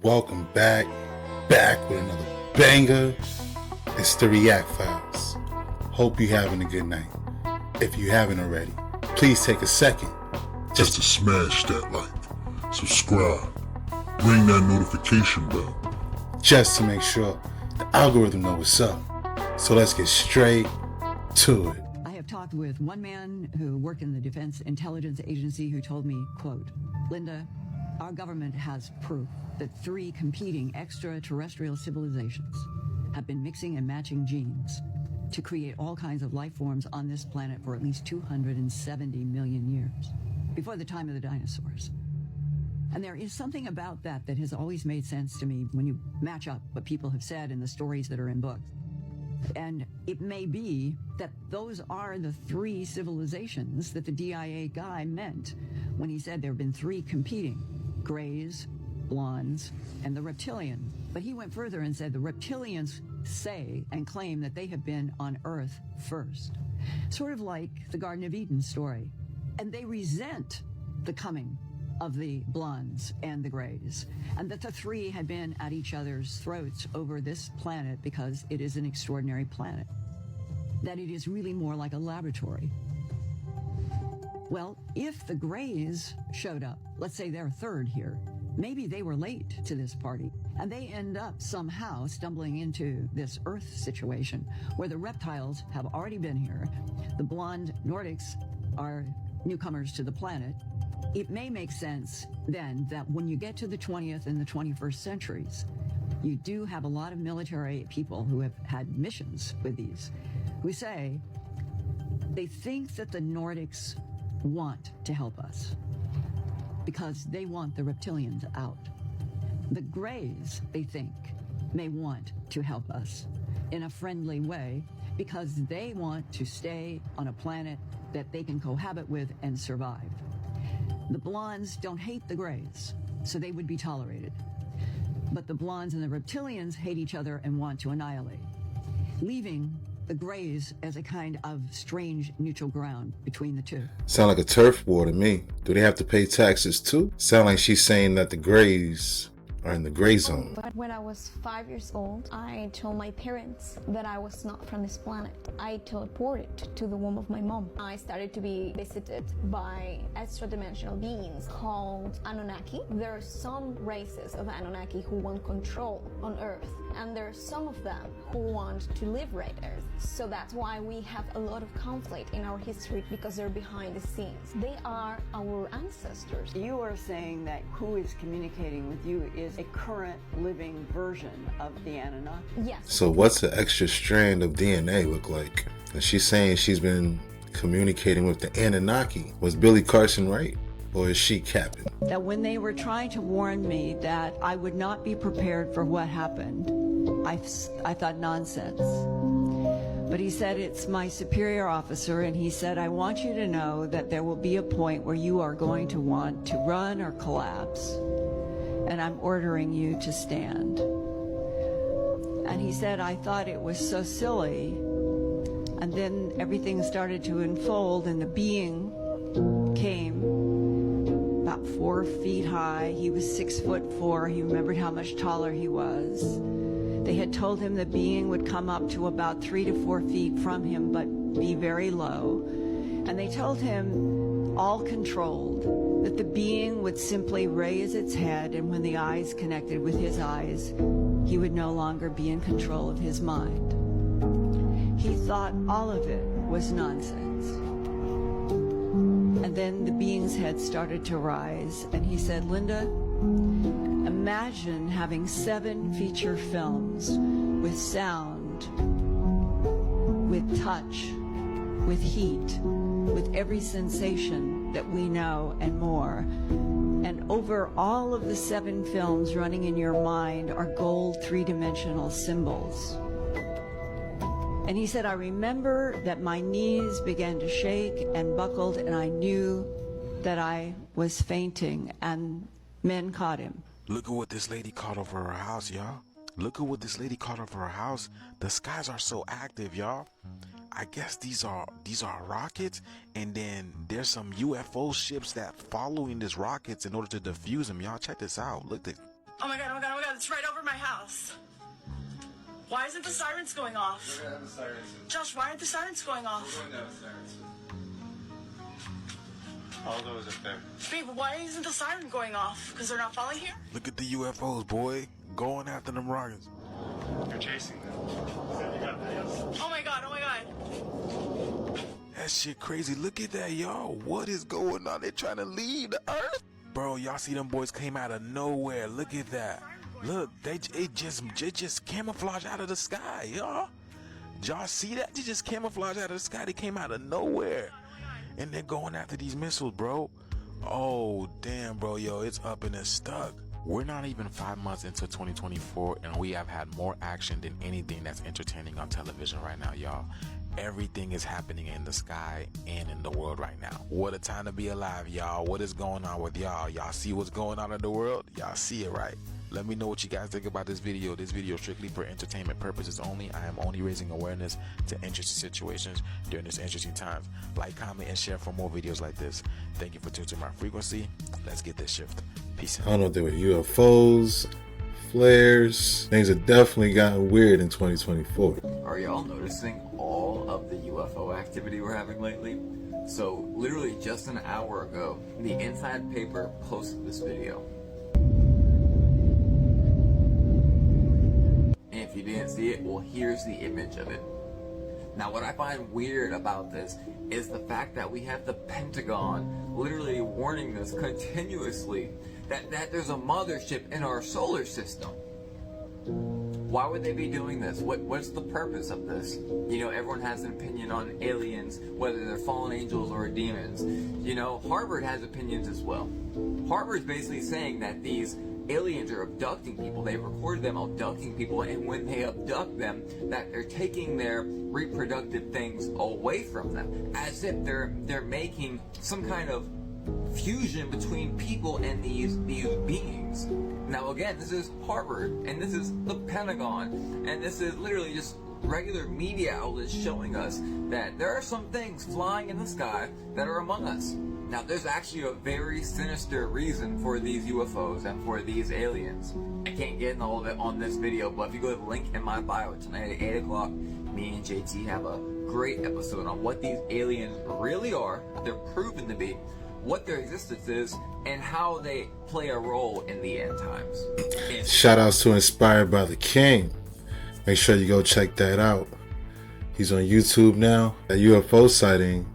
Welcome back with another banger. It's the React Files. Hope you're having a good night. If you haven't already, please take a second just to smash that like, subscribe, ring that notification bell, just to make sure the algorithm knows what's up. So let's get straight to it. I have talked with one man who worked in the Defense Intelligence Agency who told me, quote, "Linda, our government has proof that 3 competing extraterrestrial civilizations have been mixing and matching genes to create all kinds of life forms on this planet for at least 270 million years, before the time of the dinosaurs. And there is something about that has always made sense to me when you match up what people have said and the stories that are in books. And it may be that those are the 3 civilizations that the DIA guy meant when he said there have been 3 competing: Greys, Blondes, and the reptilian. But he went further and said the reptilians say and claim that they have been on Earth first. Sort of like the Garden of Eden story. And they resent the coming of the Blondes and the Greys, and that the 3 had been at each other's throats over this planet because it is an extraordinary planet. That it is really more like a laboratory. Well, if the Greys showed up, let's say they're 3rd here, maybe they were late to this party, and they end up somehow stumbling into this Earth situation where the reptiles have already been here. The blonde Nordics are newcomers to the planet. It may make sense then that when you get to the 20th and the 21st centuries, you do have a lot of military people who have had missions with these, who say they think that the Nordics want to help us because they want the reptilians out. The Greys, they think, may want to help us in a friendly way because they want to stay on a planet that they can cohabit with and survive. The Blondes don't hate the Greys, so they would be tolerated. But the Blondes and the reptilians hate each other and want to annihilate, leaving the Greys as a kind of strange neutral ground between the 2. Sound like a turf war to me. Do they have to pay taxes too? Sound like she's saying that the Greys are in the gray zone. When I was 5 years old, I told my parents that I was not from this planet. I teleported to the womb of my mom. I started to be visited by extra-dimensional beings called Anunnaki. There are some races of Anunnaki who want control on Earth, and there are some of them who want to liberate Earth. So that's why we have a lot of conflict in our history, because they're behind the scenes. They are our ancestors. You are saying that who is communicating with you is a current living version of the Anunnaki? Yes. So what's the extra strand of DNA look like? And she's saying she's been communicating with the Anunnaki. Was Billy Carson right? Or is she capping? That when they were trying to warn me that I would not be prepared for what happened, I thought nonsense. But he said, it's my superior officer, and he said, I want you to know that there will be a point where you are going to want to run or collapse, and I'm ordering you to stand. And he said, I thought it was so silly. And then everything started to unfold, and the being came about 4 feet high. He was 6'4". He remembered how much taller he was. They had told him the being would come up to about 3 to 4 feet from him, but be very low. And they told him, all controlled, that the being would simply raise its head, and when the eyes connected with his eyes, he would no longer be in control of his mind. He thought all of it was nonsense. And then the being's head started to rise, and he said, Linda, imagine having 7 feature films with sound, with touch, with heat, with every sensation that we know and more. And over all of the 7 films running in your mind are gold 3-dimensional symbols. And he said, I remember that my knees began to shake and buckled, and I knew that I was fainting, and men caught him. Look at what this lady caught over her house, y'all. Look at what this lady caught over her house. The skies are so active, y'all. I guess these are rockets, and then there's some UFO ships that following these rockets in order to defuse them. Y'all check this out. Look at Oh my god, oh my god, oh my god. it's right over my house. Why isn't the sirens going off? We're gonna have the sirens soon. Josh, why aren't the sirens going off? We're going to have the sirens soon. All those up there. Babe, why isn't the siren going off? Because they're not following here? Look at the UFOs, boy. Going after them rockets. You're chasing them. You got videos? Oh my god, oh my god. That shit crazy. Look at that, y'all. What is going on? They're trying to leave the earth. Bro, y'all see them boys came out of nowhere. Look at that. Look, it just camouflaged out of the sky, y'all. Y'all see that? They just camouflaged out of the sky. They came out of nowhere. And they're going after these missiles, bro. Oh, damn, bro. Yo, it's up and it's stuck. We're not even 5 months into 2024, and we have had more action than anything that's entertaining on television right now, y'all. Everything is happening in the sky and in the world right now. What a time to be alive, y'all. What is going on with y'all? Y'all see what's going on in the world? Y'all see it, right? Let me know what you guys think about this video. This video is strictly for entertainment purposes only. I am only raising awareness to interesting situations during this interesting times. Like, comment, and share for more videos like this. Thank you for tuning to my frequency. Let's get this shift. Peace out. I don't know if they were UFOs, flares. Things have definitely gotten weird in 2024. Are y'all noticing all of the UFO activity we're having lately? So literally just an hour ago, the Inside Paper posted this video. And if you didn't see it, well, here's the image of it. Now, what I find weird about this is the fact that we have the Pentagon literally warning us continuously that there's a mothership in our solar system. Why would they be doing this? What's the purpose of this? You know, everyone has an opinion on aliens, whether they're fallen angels or demons. You know, Harvard has opinions as well. Harvard's basically saying that these aliens are abducting people. They've recorded them abducting people, and when they abduct them, that they're taking their reproductive things away from them, as if they're making some kind of fusion between people and these beings. Now again, this is Harvard, and this is the Pentagon, and this is literally just regular media outlets showing us that there are some things flying in the sky that are among us. Now there's actually a very sinister reason for these UFOs and for these aliens. I can't get into all of it on this video, but if you go to the link in my bio tonight at 8 o'clock, me and JT have a great episode on what these aliens really are, they're proven to be, what their existence is, and how they play a role in the end times. Shout outs to Inspired by the King. Make sure you go check that out. He's on YouTube now. A UFO sighting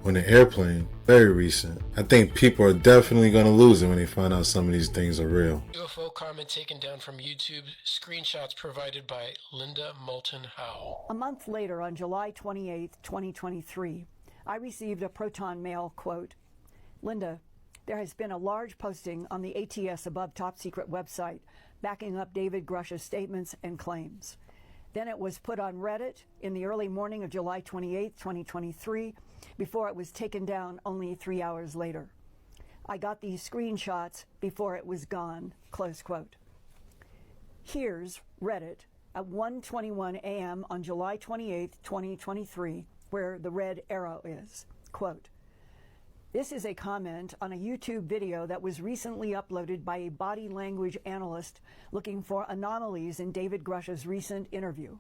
on an airplane, very recent. I think people are definitely going to lose it when they find out some of these things are real. UFO comment taken down from YouTube. Screenshots provided by Linda Moulton Howe. A month later, on July 28, 2023, I received a Proton Mail quote. Linda, there has been a large posting on the ATS Above Top Secret website backing up David Grush's statements and claims. Then it was put on Reddit in the early morning of July 28, 2023, before it was taken down only 3 hours later. I got these screenshots before it was gone, close quote. Here's Reddit at 1:21 a.m. on July 28, 2023, where the red arrow is, quote. This is a comment on a YouTube video that was recently uploaded by a body language analyst looking for anomalies in David Grush's recent interview.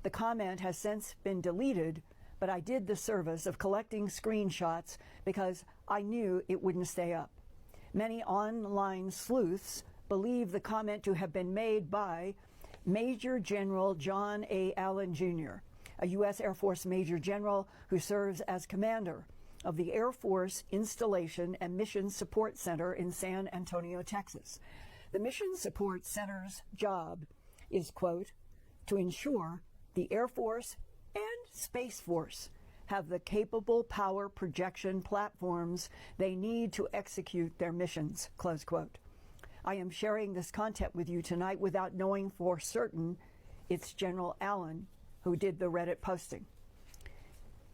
The comment has since been deleted, but I did the service of collecting screenshots because I knew it wouldn't stay up. Many online sleuths believe the comment to have been made by Major General John A. Allen Jr., a U.S. Air Force Major General who serves as commander of the Air Force Installation and Mission Support Center in San Antonio, Texas. The Mission Support Center's job is, quote, to ensure the Air Force and Space Force have the capable power projection platforms they need to execute their missions, close quote. I am sharing this content with you tonight without knowing for certain it's General Allen who did the Reddit posting.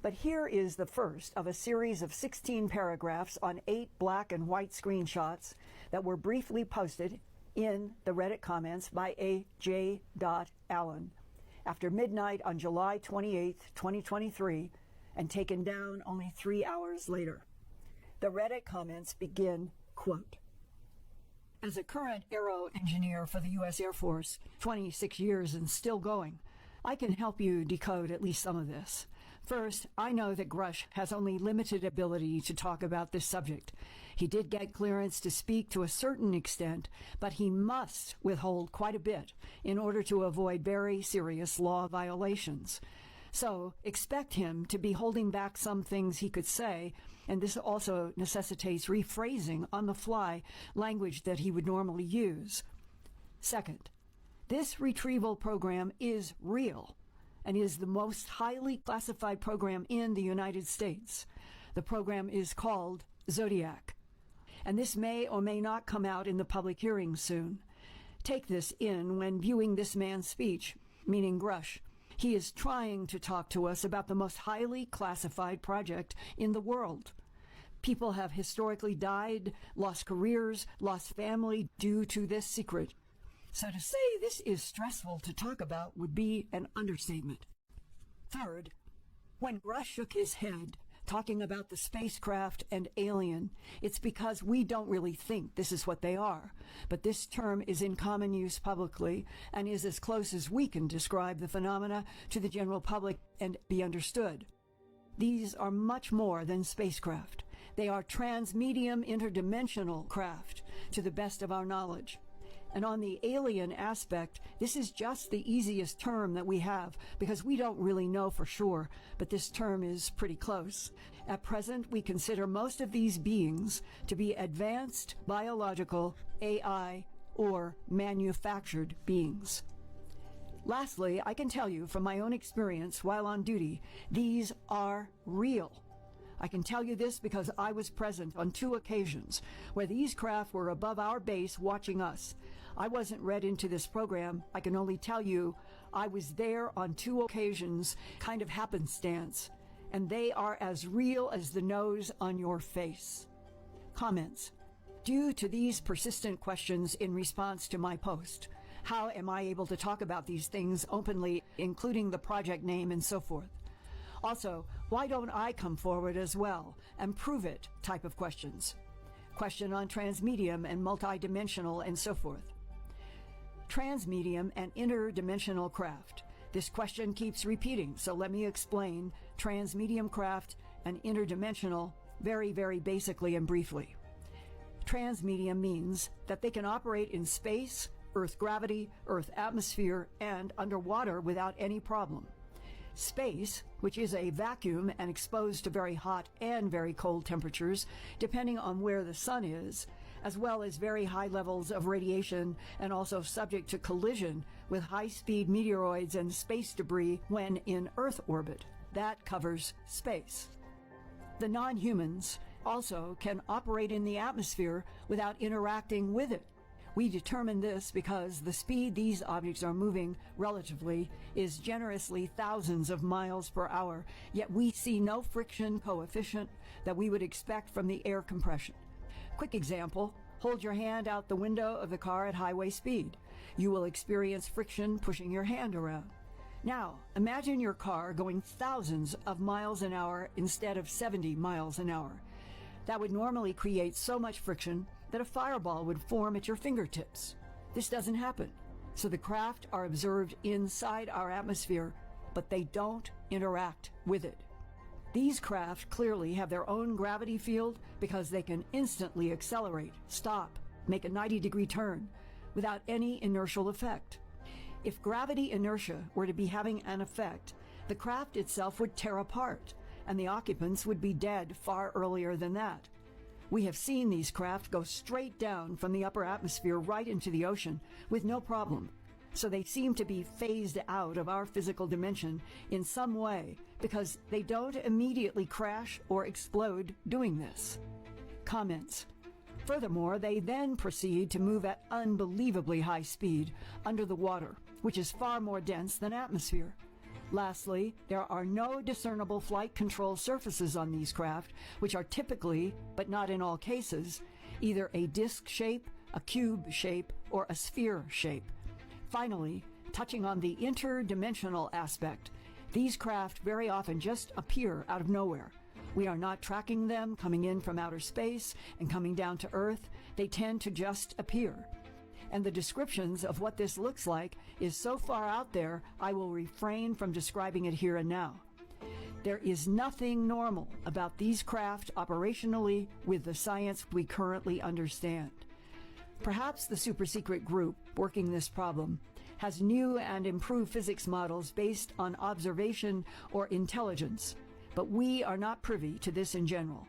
But here is the first of a series of 16 paragraphs on 8 black and white screenshots that were briefly posted in the Reddit comments by a J. Allen after midnight on July 28, 2023, and taken down only 3 hours later. The Reddit comments begin, quote, As a current aero engineer for the U.S. Air Force, 26 years and still going, I can help you decode at least some of this. First, I know that Grush has only limited ability to talk about this subject. He did get clearance to speak to a certain extent, but he must withhold quite a bit in order to avoid very serious law violations. So expect him to be holding back some things he could say, and this also necessitates rephrasing on the fly language that he would normally use. Second, this retrieval program is real and is the most highly classified program in the United States. The program is called Zodiac, and this may or may not come out in the public hearing soon. Take this in when viewing this man's speech, meaning Grush. He is trying to talk to us about the most highly classified project in the world. People have historically died, lost careers, lost family due to this secret. So to say this is stressful to talk about would be an understatement. Third, when Grush shook his head talking about the spacecraft and alien, it's because we don't really think this is what they are. But this term is in common use publicly and is as close as we can describe the phenomena to the general public and be understood. These are much more than spacecraft. They are transmedium interdimensional craft, to the best of our knowledge. And on the alien aspect, this is just the easiest term that we have because we don't really know for sure, but this term is pretty close. At present, we consider most of these beings to be advanced biological, AI, or manufactured beings. Lastly, I can tell you from my own experience while on duty, these are real. I can tell you this because I was present on 2 occasions where these craft were above our base watching us. I wasn't read into this program. I can only tell you I was there on 2 occasions, kind of happenstance, and they are as real as the nose on your face. Comments. Due to these persistent questions in response to my post, how am I able to talk about these things openly, including the project name and so forth? Also, why don't I come forward as well and prove it type of questions? Question on transmedium and multidimensional and so forth. Transmedium and interdimensional craft. This question keeps repeating, so let me explain transmedium craft and interdimensional very, very basically and briefly. Transmedium means that they can operate in space, Earth gravity, Earth atmosphere, and underwater without any problem. Space, which is a vacuum and exposed to very hot and very cold temperatures, depending on where the sun is, as well as very high levels of radiation and also subject to collision with high-speed meteoroids and space debris when in Earth orbit. That covers space. The non-humans also can operate in the atmosphere without interacting with it. We determine this because the speed these objects are moving relatively is generously thousands of miles per hour, yet we see no friction coefficient that we would expect from the air compression. Quick example, hold your hand out the window of the car at highway speed. You will experience friction pushing your hand around. Now, imagine your car going thousands of miles an hour instead of 70 miles an hour. That would normally create so much friction that a fireball would form at your fingertips. This doesn't happen, so the craft are observed inside our atmosphere, but they don't interact with it. These craft clearly have their own gravity field because they can instantly accelerate, stop, make a 90-degree turn without any inertial effect. If gravity inertia were to be having an effect, the craft itself would tear apart, and the occupants would be dead far earlier than that. We have seen these craft go straight down from the upper atmosphere right into the ocean with no problem. So they seem to be phased out of our physical dimension in some way because they don't immediately crash or explode doing this. Comments. Furthermore, they then proceed to move at unbelievably high speed under the water, which is far more dense than atmosphere. Lastly, there are no discernible flight control surfaces on these craft, which are typically, but not in all cases, either a disc shape, a cube shape, or a sphere shape. Finally, touching on the interdimensional aspect, these craft very often just appear out of nowhere. We are not tracking them coming in from outer space and coming down to Earth. They tend to just appear. And the descriptions of what this looks like is so far out there, I will refrain from describing it here and now. There is nothing normal about these craft operationally with the science we currently understand. Perhaps the super secret group working this problem has new and improved physics models based on observation or intelligence, but we are not privy to this in general.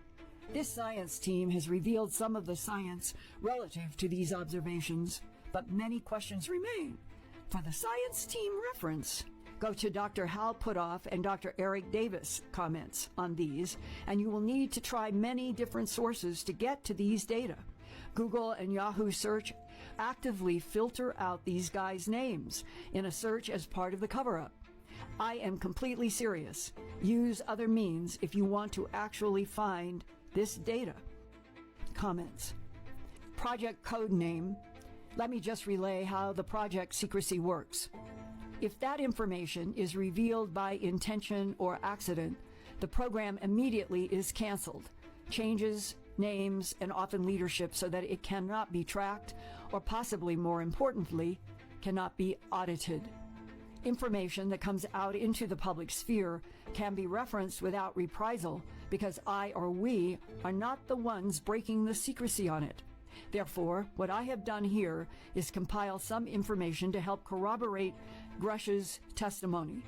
This science team has revealed some of the science relative to these observations, but many questions remain. For the science team reference, go to Dr. Hal Puthoff and Dr. Eric Davis' comments on these, and you will need to try many different sources to get to these data. Google and Yahoo search actively filter out these guys' names in a search as part of the cover-up. I am completely serious. Use other means if you want to actually find this data. Comments. Project code name. Let me just relay how the project secrecy works. If that information is revealed by intention or accident, the program immediately is canceled. Changes, names, and often leadership so that it cannot be tracked, or possibly more importantly, cannot be audited. Information that comes out into the public sphere can be referenced without reprisal because I or we are not the ones breaking the secrecy on it. Therefore, what I have done here is compile some information to help corroborate Grush's testimony.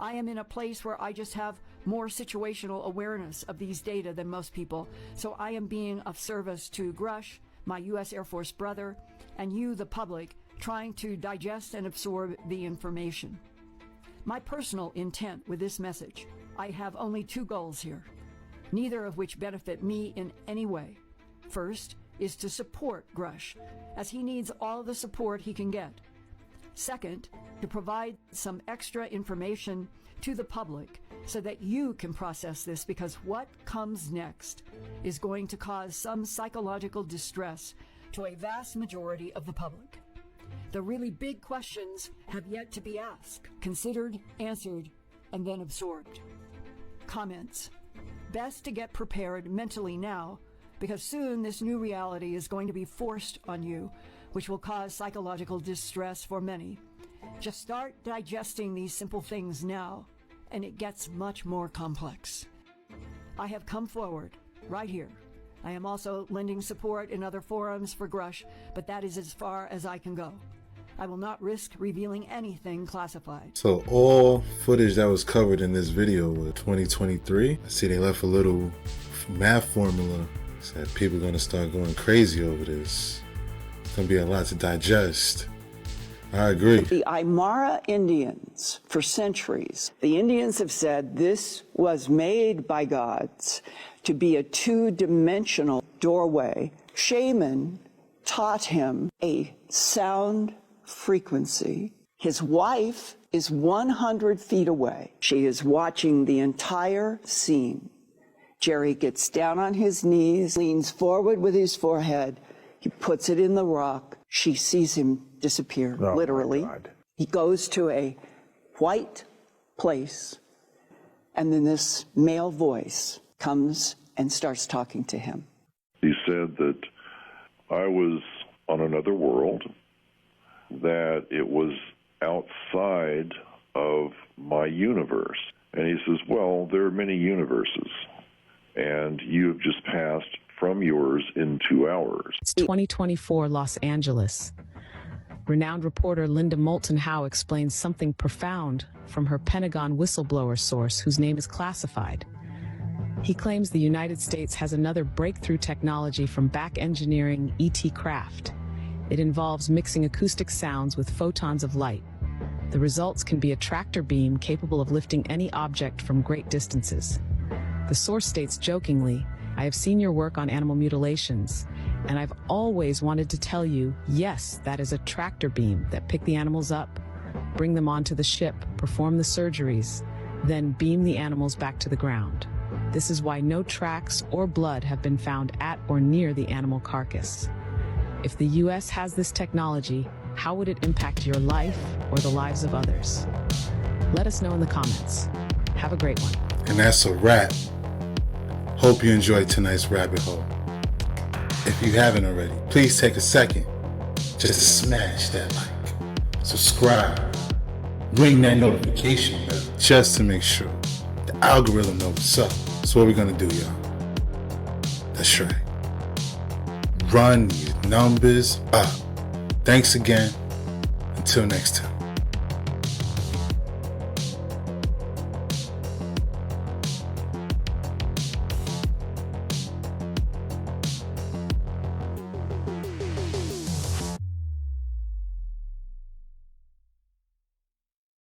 I am in a place where I just have more situational awareness of these data than most people, so I am being of service to Grush, my U.S. Air Force brother, and you, the public, trying to digest and absorb the information. My personal intent with this message, I have only two goals here, neither of which benefit me in any way. First is to support Grush, as he needs all the support he can get. Second, to provide some extra information to the public so that you can process this, because what comes next is going to cause some psychological distress to a vast majority of the public. The really big questions have yet to be asked, considered, answered, and then absorbed. Comments. Best to get prepared mentally now, because soon this new reality is going to be forced on you, which will cause psychological distress for many. Just start digesting these simple things now, and it gets much more complex. I have come forward, right here. I am also lending support in other forums for Grush, but that is as far as I can go. I will not risk revealing anything classified. So all footage that was covered in this video was 2023. I see they left a little math formula. Said people are going to start going crazy over this. It's going to be a lot to digest. I agree. The Aymara Indians, for centuries, the Indians have said this was made by gods to be a two-dimensional doorway. Shaman taught him a sound frequency. His wife is 100 feet away. She is watching the entire scene. Jerry gets down on his knees, leans forward with his forehead. He puts it in the rock. She sees him disappear, literally. He goes to a white place, and then this male voice comes and starts talking to him. He said that I was on another world, that it was outside of my universe. And he says, well, there are many universes, and you have just passed from yours into ours. It's 2024 Los Angeles. Renowned reporter Linda Moulton Howe explains something profound from her Pentagon whistleblower source, whose name is classified. He claims the United States has another breakthrough technology from back engineering ET craft. It involves mixing acoustic sounds with photons of light. The results can be a tractor beam capable of lifting any object from great distances. The source states jokingly, I have seen your work on animal mutilations, and I've always wanted to tell you, yes, that is a tractor beam that pick the animals up, bring them onto the ship, perform the surgeries, then beam the animals back to the ground. This is why no tracks or blood have been found at or near the animal carcass. If the U.S. has this technology, how would it impact your life or the lives of others? Let us know in the comments. Have a great one. And that's a wrap. Hope you enjoyed tonight's rabbit hole. If you haven't already, please take a second just to smash that like, subscribe, ring that notification bell, just to make sure the algorithm knows what's up. So what we're gonna do, y'all? That's right. Run these numbers up. Thanks again. Until next time.